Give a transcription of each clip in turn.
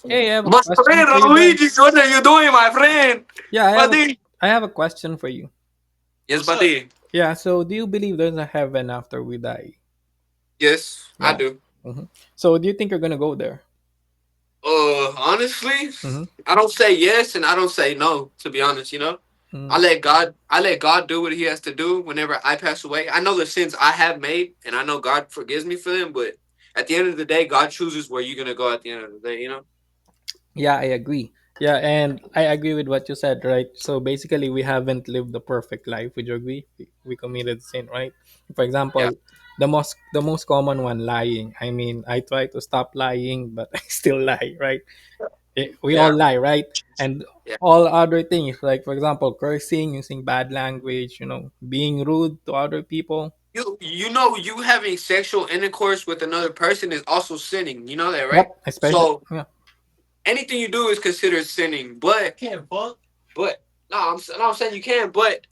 Hey, I have a My question friend for you guys. Luigi, what are you doing, my friend? Yeah, Buddy. I have a question for you. Yes, buddy. Yeah, so do you believe there's a heaven after we die? Yes, I Yeah. do. So do you think you're gonna go there? Honestly, Mm-hmm. I don't say yes and I don't say no. To be honest, Mm. I let God do what He has to do. Whenever I pass away, I know the sins I have made, and I know God forgives me for them. But at the end of the day, God chooses where you're gonna go. At the end of the day, Yeah, I agree. Yeah, and I agree with what you said, right? So basically, we haven't lived the perfect life. Would you agree? We committed sin, right? For Yeah, example, the most common one, lying. I mean, I try to stop lying, but I still lie, right? We yeah, all lie, right? And yeah. all other things, like for example, cursing, using bad language, being rude to other people. You having sexual intercourse with another person is also sinning. You know that, right? Yep, especially. So Yeah. anything you do is considered sinning. But no, I'm saying you can, but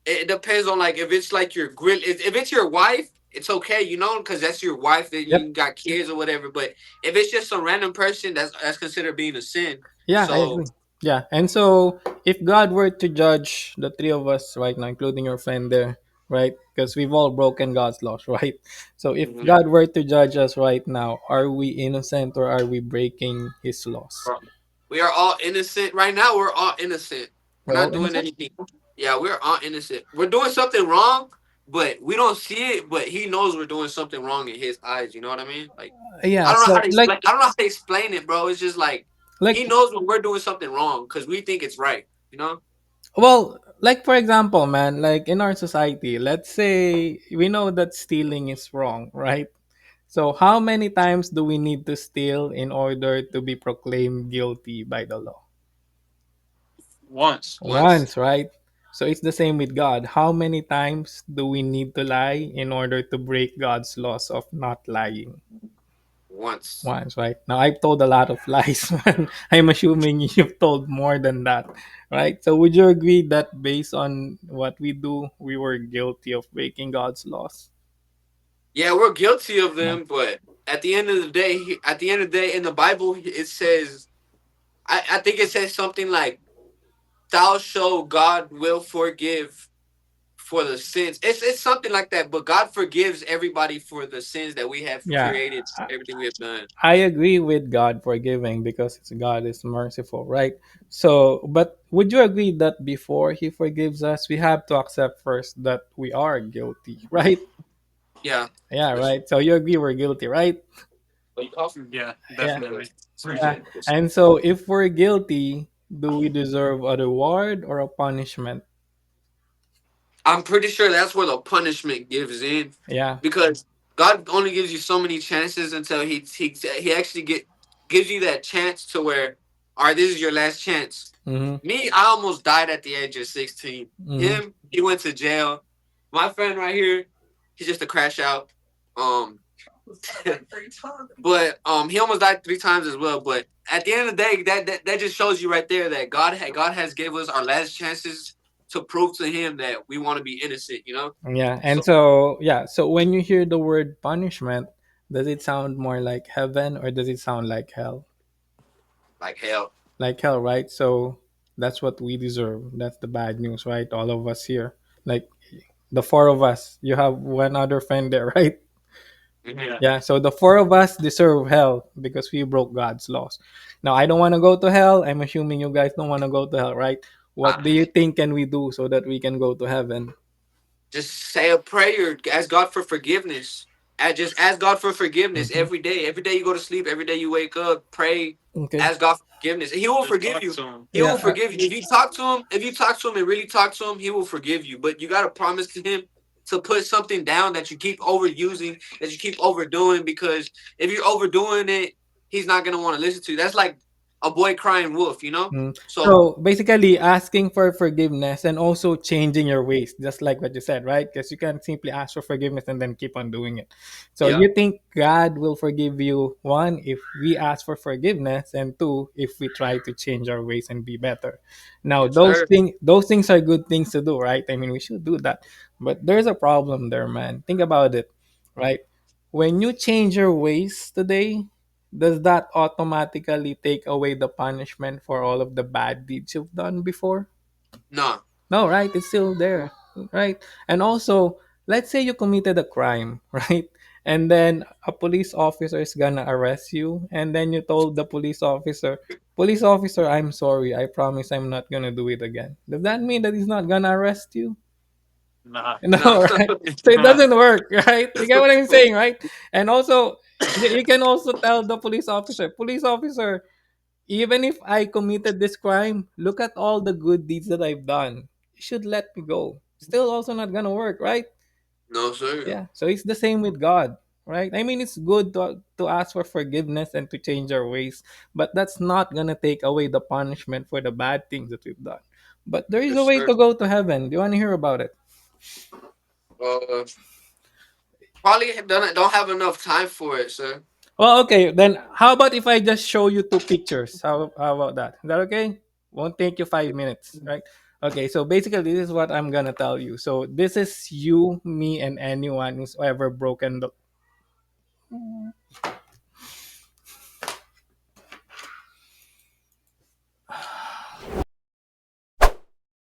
it depends on like if it's like your grill. If it's your wife, it's okay, because that's your wife and you Yep. got kids or whatever. But if it's just some random person, that's considered being a sin. Yeah, I So agree. Yeah, and so if God were to judge the three of us right now, including your friend there, right? Because we've all broken God's laws, right? So if mhm. God were to judge us right now, are we innocent or are we breaking His laws? We are all innocent right now. We're all innocent. We're We're not all doing innocent. anything. Yeah, we're all innocent. We're doing something wrong, but we don't see it. But he knows we're doing something wrong in his eyes. You know what I mean? Like I Yeah. don't know how So to explain. I don't know how to explain it, bro. It's just like like he knows when we're doing something wrong because we think it's right. You know? like for example, man, like in our society, let's say we know that stealing is wrong, right? So how many times do we need to steal in order to be proclaimed guilty by the law? Once, Once, right? So it's the same with God. How many times do we need to lie in order to break God's laws of not lying? once. Once, right? Now I've told a lot of lies, man. I'm assuming you've told more than that, right? So would you agree that based on what we do, we were guilty of breaking God's laws? Yeah, we're guilty of Yeah. them, but at the end of the day, in the Bible, it says, I think it says something like, "Thou shall God will forgive for the sins." It's something like that. But God forgives everybody for the sins that we have Yeah. created, everything we have done. I agree with God forgiving because God is merciful, right? So, but would you agree that before He forgives us, we have to accept first that we are guilty, right? Yeah, Yeah, for sure. right. So you agree we're guilty, right? But you also Yeah, yeah. appreciate this. And so, if we're guilty, do we deserve a reward or a punishment? I'm pretty sure that's where the punishment gives in, Yeah. because God only gives you so many chances until he actually gives you that chance to where, all right, this is your last chance. Mm-hmm. Me, I almost died at the age of 16. Mm-hmm. Him, he went to jail. My friend right here, he's just a crash out. Um, but he almost died 3 times as well. But at the end of the day, that just shows you right there that God has gave us our last chances to prove to Him that we want to be innocent. Yeah. And So so, yeah. So when you hear the word punishment, does it sound more like heaven or does it sound like hell? like hell. Like hell, right? So that's what we deserve. That's the bad news, right? All of us here, like the four of us. You have one other friend there, right? Mhm. Yeah. So the four of us deserve hell because we broke God's laws. Now I don't want to go to hell. I'm assuming you guys don't want to go to hell, right? What Uh, do you think can we do so that we can go to heaven? just say a prayer. Ask God for forgiveness. Just ask God for forgiveness Hmm. every day. Every day you go to sleep. Every day you wake up. Pray. Okay. Ask God for forgiveness. He will forgive you. He Yeah. will forgive you if you talk to him. If you talk to him and really talk to him, he will forgive you. But you got to promise to him to put something down that you keep overusing, that you keep overdoing. Because if you're overdoing it, he's not gonna want to listen to you. That's like a boy crying wolf. Mm. So So basically, asking for forgiveness and also changing your ways, just like what you said, right? Because you can't simply ask for forgiveness and then keep on doing it. So yeah, you think God will forgive you, one, if we ask for forgiveness, and two, if we try to change our ways and be better. Now, yes, sir. those things are good things to do, right? I mean, we should do that. But there's a problem there, man. Think about it, right? When you change your ways today, does that automatically take away the punishment for all of the bad deeds you've done before? No, No, right? It's still there, right? And also, let's say you committed a crime, right? And then a police officer is gonna arrest you, and then you told the police officer, I'm sorry, I promise I'm not gonna do it again. Does that mean that he's not gonna arrest you? Nah. no, No, right? So it Nah. doesn't work, right? You get what I'm saying, right? And also, you can also tell the police officer, even if I committed this crime, look at all the good deeds that I've done. You should let me go. Still also not gonna work, right? no, sir. Yeah. So it's the same with God, right? I mean, it's good to ask for forgiveness and to change our ways, but that's not gonna take away the punishment for the bad things that we've done. But there is a Yes, way sir. to go to heaven. Do you want to hear about it? Uh, Probably don't have enough time for it, sir. Well, okay. Then how about if I just show you two pictures? How about that? Is that okay? Won't take you 5 minutes, right? Okay. So basically, this is what I'm gonna tell you. So this is you, me, and anyone who's ever broken the